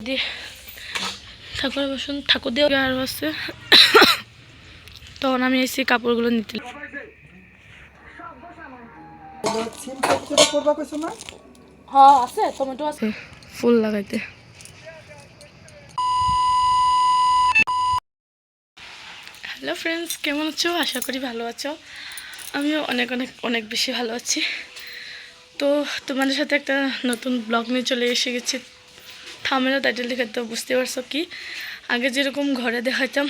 দিয়ে ঠাকুর বাসন ঠাকুর দিয়ে আরও আছে। তখন আমি এসে কাপড়গুলো নিতে হ্যাঁ আছে, টমেটো আছে, ফুল লাগাইতে। হ্যালো ফ্রেন্ডস, কেমন আছো? আশা করি ভালো আছো। আমিও অনেক অনেক অনেক বেশি ভালো আছি। তো তোমাদের সাথে একটা নতুন ব্লগ নিয়ে চলে এসে গেছি। থাম্বনেল টাইটেল দেখে তো বুঝতে পারছো কি আগে যেরকম ঘরে দেখাইতাম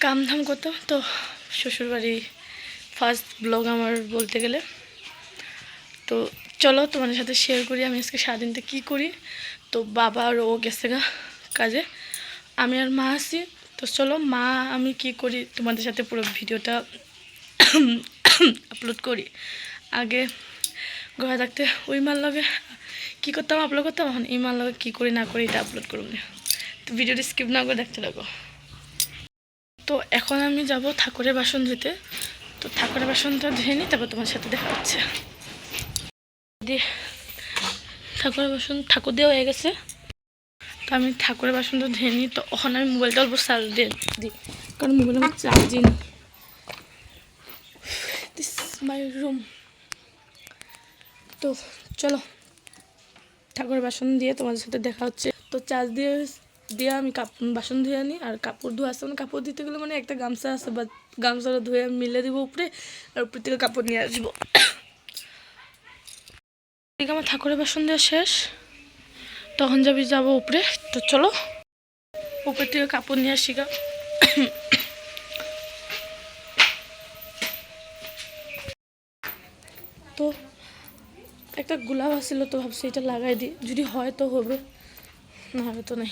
কাম ধাম করতো, তো শ্বশুরবাড়ি ফার্স্ট ব্লগ আমার বলতে গেলে। তো চলো তোমাদের সাথে শেয়ার করি আমি আজকে সারাদিনটা কী করি। তো বাবা আর ও গেছে গা কাজে, আমি আর মা আছি। তো চলো মা আমি কি করি তোমাদের সাথে পুরো ভিডিওটা আপলোড করি। আগে ঘরে থাকতে ওই মার লগে কী করতাম আপলোড করতাম, এখন এই মার লগে কী করি না করি এটা আপলোড করব। তো ভিডিওটা স্কিপ না করে দেখতে লাগো। তো এখন আমি যাব ঠাকুরের বাসন ধুতে। তো ঠাকুরের বাসনটা ধুয়ে নিই, তারপর তোমার সাথে দেখা হচ্ছে। দিয়ে ঠাকুরের বাসন ঠাকুর দেওয়া হয়ে গেছে। তো আমি ঠাকুরের বাসনটা ধুয়ে নিই। তো ওখানে আমি মোবাইলটা অল্প চার্জ দিয়ে দিই, কারণ মোবাইল আমার চার্জই নেই। This my room. তো চলো ঠাকুরের বাসন দিয়ে তোমাদের সাথে দেখা হচ্ছে। তো চার্জ দিয়ে আমি বাসন ধুয়ে আনি। আর কাপড় ধোয়া আছে, মানে কাপড় দিতে গেলে মানে একটা গামছা আছে, বা গামছাটা ধুয়ে মিলে দিব উপরে, আর উপর থেকে কাপড় নিয়ে আসবো। আমার ঠাকুরের বাসন দেওয়া শেষ, তখন যাবো উপরে। তো চলো উপর থেকে কাপড় নিয়ে আসি গা। তো একটা গোলাপ আসছিল, তো ভাবছি এটা লাগাই দিই, যদি হয় তো হবে, না হবে তো নাই।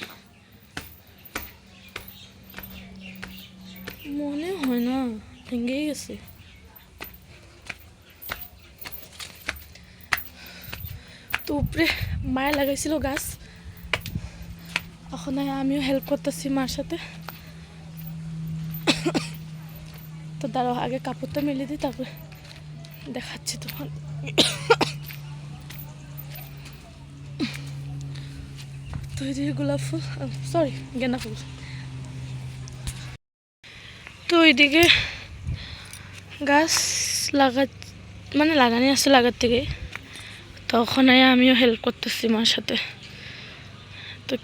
মনে হয় না, ভেঙেই গেছে। তো উপরে মায়ে লাগাইছিল গাছ, এখন আমিও হেল্প করতেছি মার সাথে। তো দাঁড়াও আগে কাপড়টা মেলে দিই, তারপরে দেখাচ্ছি তখন। তো এইদিকে গোলাপ ফুল, সরি গেঁদা ফুল। তো ওইদিকে গাছ মানে লাগানি আছে লাগার থেকে, তখন আমিও হেল্প করতেছি মার সাথে। তো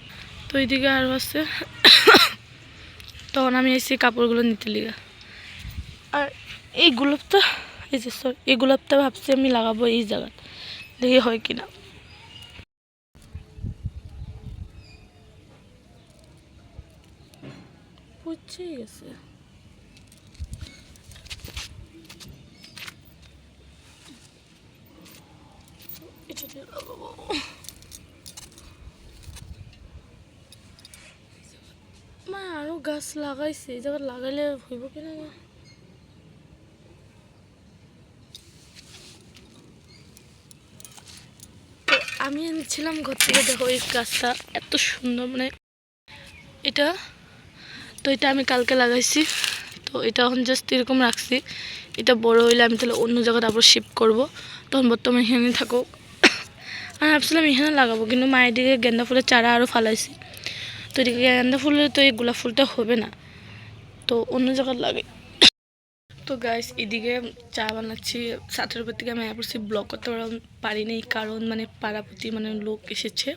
তো ওইদিকে আরও আছে। তখন আমি এসে কাপড়গুলো নিতে লিগা। আর এই গোলাপটা, এই যে সরি এই গোলাপটা ভাবছি আমি লাগাবো এই জায়গায়, দেখি হয় কিনা। পচে গেছে। এটাতে লাগাবো। মা আরো গাছ লাগাইছে, এই জায়গায় লাগাইলে হইব কিনা না। আমি এনেছিলাম ঘর থেকে, দেখো এই গাছটা এত সুন্দর, মানে এটা। তো এটা আমি কালকে লাগাইছি। তো এটা এখন জাস্ট এরকম রাখছি, এটা বড় হইলে আমি তাহলে অন্য জায়গায় আবার শিফট করবো। তখন বর্তমানে এখানে থাকো। আর ভাবছিলাম এখানে লাগাবো, কিন্তু মায়ের দিকে গেন্দা ফুলের চারা আরও ফালাইছি। তো এদিকে গেন্দা ফুলে তো এই গোলাপ ফুলটা হবে না, তো অন্য জায়গায় লাগে। তো গাইস এদিকে চা বানাচ্ছি। ছাতের উপর থেকে আমি পড়ছি, ব্লগ করতে পারিনি, কারণ মানে পাড়াপতি মানে লোক এসেছে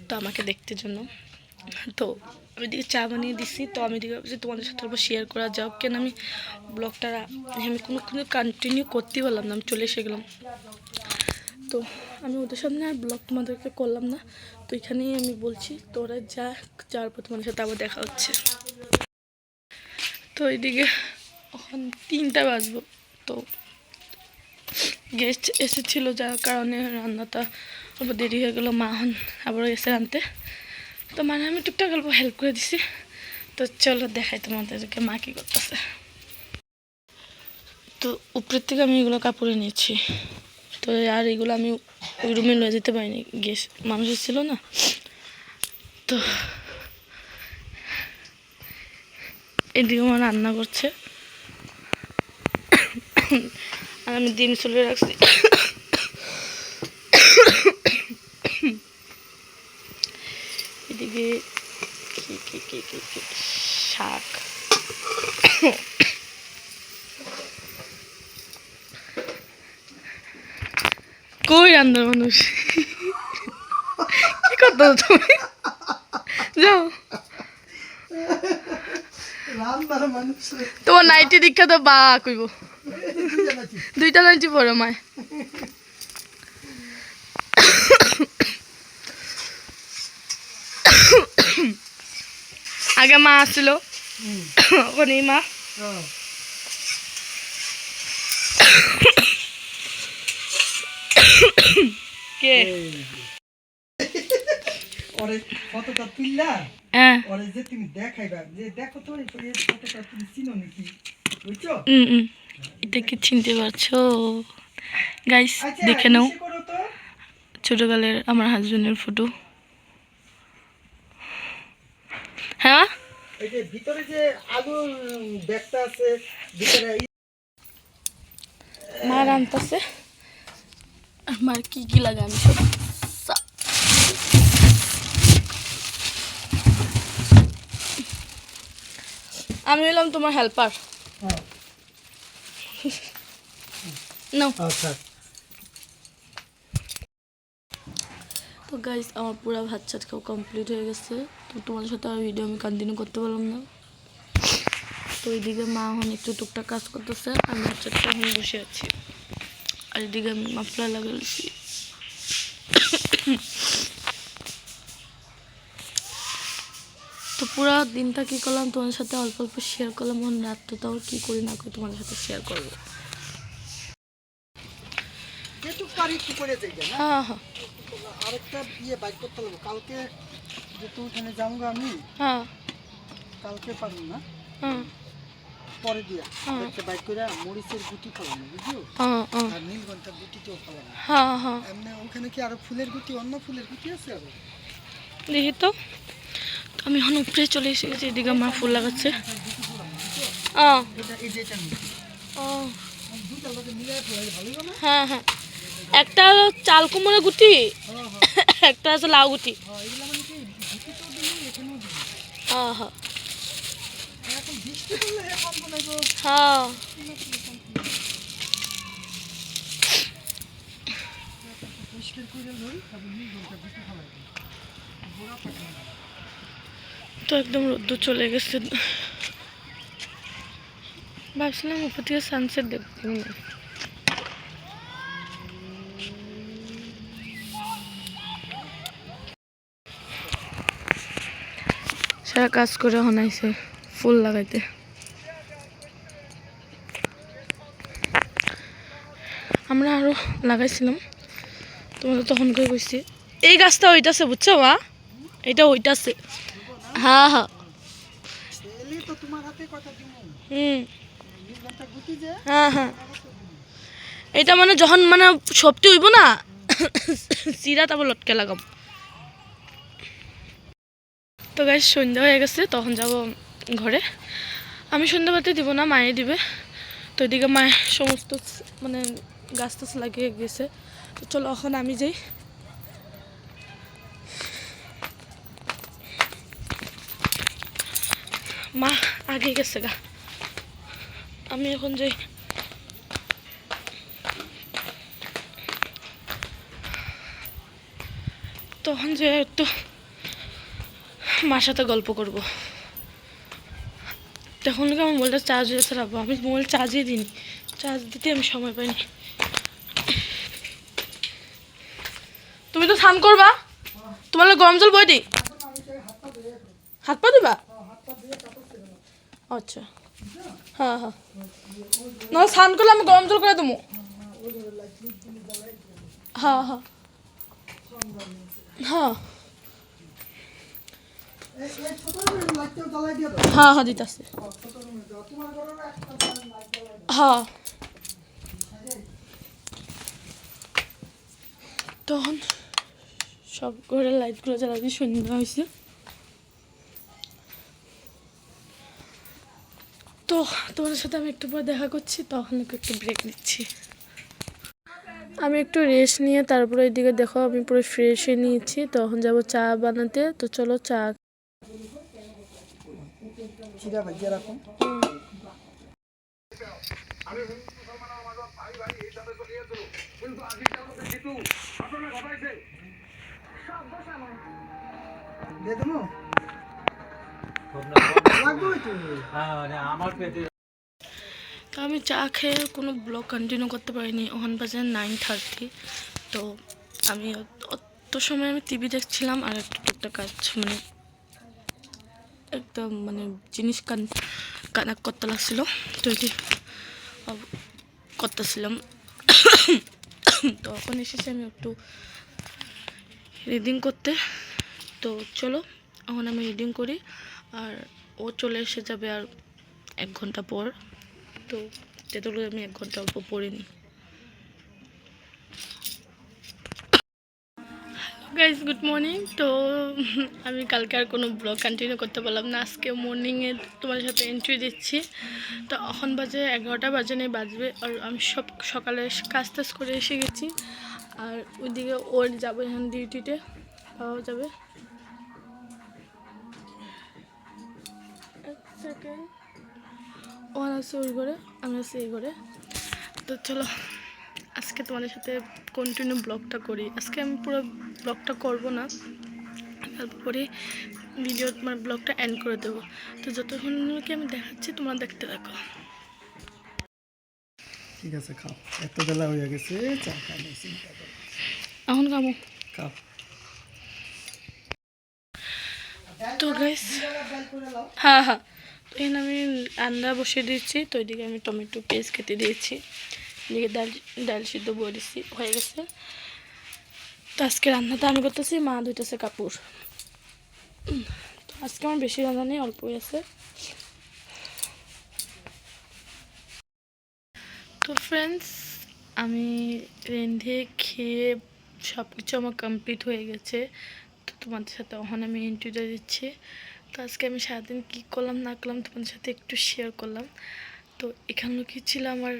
তো আমাকে দেখতে জন্য। তো আমি এদিকে চা বানিয়ে দিছি। তো আমি এদিকে ভাবছি তোমাদের সাথে অল্প শেয়ার করা যাও, কেন আমি ব্লগটা আমি কোনো কন্টিনিউ করতেই পারলাম না, আমি চলে এসে গেলাম। তো আমি ওদের সামনে আর ব্লগ তোমাদেরকে করলাম না। তো এখানেই আমি বলছি, তো ওরা যাওয়ার পর তোমাদের সাথে আবার দেখা হচ্ছে। তো এইদিকে এখন 3টা বাজবো। তো গেস্ট এসেছিলো, যার কারণে রান্নাটা আবার দেরি হয়ে গেলো। মা এখন আবার এসে আনতে, তো মানে আমি টুকটাক অল্প হেল্প করে দিছি। তো চলো দেখাই তোমাদেরকে মা কী করতেছে। তো উপরের থেকে আমি এগুলো কাপড়ে নিয়েছি। তো আর এগুলো আমি ওই রুমে নিয়ে যেতে পারিনি, গেস্ট মানুষ ছিল না। তো এদিকে আমার রান্না করছে, আর আমি ডিম চুলে রাখছি। এদিকে কি শাক। কই রান্নার মানুষ, কি করতো তুমি? যাও, তোমার নাইটি দীক্ষা তো বা কইব, দুইটা নাইটি পরে মায়। আগে মা আসছিল, এখন এই মা। কে ওরে ফটোটা তুললা, হ্যাঁ ওরে যে তুমি দেখাইবা যে দেখো তো এই ফটোটা তুমি চিনো নাকি, বুঝছো? এটা কি চিনতে পারছো গাইস? আচ্ছা দেখে নাও, ইসে করো তো, ছোটকালের আমার হাজবেন্ডের ফটো। হ্যাঁ, এই যে ভিতরে যে আলু ব্যাগটা আছে ভিতরে, মা রান্তাছে। আর মার কি কি লাগে আমি সব আমি হলাম তোমার হেল্পার। নাও। আচ্ছা তো গাইস আমার পুরো ভাত চাট খাওয়া কমপ্লিট হয়ে গেছে। তো তোমাদের সাথে আর ভিডিও আমি কন্টিনিউ করতে পারলাম না। তো এইদিকে মা এখন একটু টুকটাক কাজ করতেছে, আমি ভাত চাট এখন বসে আছি। আর এদিকে আমি মাফলার লাগাইছি। তো পুরো দিনটা কী করলাম তোমাদের সাথে অল্প অল্প শেয়ার করলাম। এখন রাতটাও কী করি না করি তোমাদের সাথে শেয়ার করবো। একটু পারি একটু করে যাই না, হ্যাঁ হ্যাঁ আরেকটা ইয়ে বাইক করতে লাগবো কালকে, যেহেতু ওখানে যাবো আমি, হ্যাঁ কালকে পারবো না, হ্যাঁ পরে দিয়া একটা বাইক করে মরিচের গুটি ফলানো, বুঝছো? হ্যাঁ আর নীলঘণ্টার গুটিতেও ফলানো। হ্যাঁ হ্যাঁ এমনি ওখানে কি আরো ফুলের গুটি, অন্য ফুলের গুটি আছে আরো? দেখি তো। তো আমি এখন উপরে চলে এসেছি, এদিকে আমার ফুল লাগাচ্ছে। এটা এই যেটা নিচ্ছি, ও দুইটা লোকে মিলে ফেলাই ভালোই না? হ্যাঁ হ্যাঁ, একটা হলো চাল কুমড়োর গুটি, একটা আছে লাউ গুটি। এগুলো মানে কি গুটিতেও দিলি এখানেও দিলি, হ্যাঁ হ্যাঁ এখন বৃষ্টি পড়লে কম বানাইবো। হ্যাঁ পরিষ্কার করে লই, তারপর নীলঘণ্টার গুটি ফেলাই দিই, গোড়া থাকে না। তো একদম রোদ্দুর চলে গেছে। ভাবছিলাম উপর থেকে সানসেট দেখবো না। সারা কাজ করে হনাইছে ফুল লাগাইতে। আমরা আরো লাগাইছিলাম, তোমাদের তখন করে কইছি এই গাছটা ওইটাছে, বুঝছো মা? এটা ওইটাছে। হ্যাঁ হ্যাঁ এলি তো তোমার হাতে কথা দিমু, নীলঘণ্টার গুটি যে, হ্যাঁ হ্যাঁ এটা মানে যখন মানে সবটি হইব না চিরা তারপর লটকে লাগাম। তো গাইস সন্ধ্যা হয়ে গেছে, তখন যাব ঘরে। আমি সন্ধ্যাবাতি দিব না, মায়ে দিবে। তো এদিকে মায়ের সমস্ত মানে গাছ টাছ লাগিয়ে গেছে। তো চলো এখন আমি যাই। মা আগে গেছে গা, আমি এখন যাই। তখন যে একটু মার সাথে গল্প করবো। তখন কি আমার মোবাইলটা চার্জ হয়ে চালাবো, আমি মোবাইল চার্জই দিইনি, চার্জ দিতে আমি সময় পাইনি। তুমি তো স্নান করবা, তোমার গরম জল বই দি, হাত পা দিবা? আচ্ছা হ্যাঁ হ্যাঁ, না স্নান করলে আমি গরম জল করে দেবো। হ্যাঁ হ্যাঁ হ্যাঁ হ্যাঁ হ্যাঁ দিতেছে। হ্যাঁ তখন সব ঘরের লাইটগুলো জ্বালাবি, সন্ধ্যা হয়েছে। তো তোমাদের সাথে আমি একটু পর দেখা করছি, তখন একটু ব্রেক নিচ্ছি। আমি একটু রেস্ট নিয়ে তারপরে এদিকে দেখো আমি পুরো ফ্রেশ হয়ে নিয়েছি, তখন যাব চা বানাতে। তো চলো চা। চিরা ভাজিয়া রাখো। দিয়ে দেবো? লাগবে তো। তো আমি চা খেয়ে কোনো ব্লগ কন্টিনিউ করতে পারিনি, ওখান বাজে 9:30। তো আমি অত সময় আমি টিভি দেখছিলাম আর একটা টুকটাক কাজ, মানে একদম মানে জিনিস কানেক্ট করতে লাগছিল, তো এটি করতেছিলাম। তখন এসেছি আমি একটু রিডিং করতে। তো চলো এখন আমি রিডিং করি, আর ও চলে এসে যাবে আর 1 ঘন্টা পর। তো যেগুলো আমি 1 ঘন্টা অল্প পড়িনি। Guys good morning. তো আমি কালকে আর কোনো ব্লগ কন্টিনিউ করতে পারলাম না, আজকে মর্নিংয়ে তোমাদের সাথে এন্ট্রি দিচ্ছি। তো এখন বাজে 11টা বাজে নেই বাজবে, আর আমি সব সকালে কাজ টাজ করে এসে গেছি। আর ওইদিকে ওর যাবে এখন ডিউটিতে, পাওয়া যাবে। এক সেকেন্ড, ওর আছে ওই ঘরে, আমি আছি এই ঘরে। তো চলো আজকে তোমাদের সাথে কন্টিনিউ ব্লগটা করি। আজকে আমি পুরো ব্লগটা করব না, তারপরে ভিডিও তোমার ব্লগটা এন্ড করে দেবো। তো যতক্ষণ কি আমি দেখাচ্ছি তোমরা দেখতে থাকো। ঠিক আছে, খাও। এত বেলা হয়ে গেছে, চা খাবো। এখন কামো। খাও। তো গাইস, হ্যাঁ হ্যাঁ, তো এখানে আমি রান্না বসিয়ে দিয়েছি। তো এদিকে আমি টমেটো পেস্ট কেটে দিয়েছি, এদিকে ডাল সিদ্ধ বয়ে দিচ্ছি, হয়ে গেছে। তো আজকে রান্নাটা আমি করতেছি, মা ধুইতেছে কাপড়। তো আজকে আমার বেশি রান্না নেই, অল্পই আছে। তো ফ্রেন্ডস, আমি রেঁধে খেয়ে সব কিছু আমার কমপ্লিট হয়ে গেছে। তো তোমাদের সাথে এখন আমি ইন্টারভিউ দিচ্ছি। তো আজকে আমি সারাদিন কী করলাম না করলাম তোমাদের সাথে একটু শেয়ার করলাম। তো এখানে কি ছিল আমার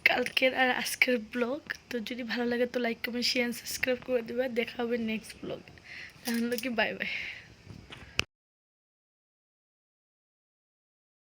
কালকের আর আজকের ব্লগ। তো যদি ভালো লাগে তো লাইক কমেন্ট শেয়ার সাবস্ক্রাইব করে দেবে। দেখা হবে নেক্সট ব্লগ। তাহলে কি বাই বাই।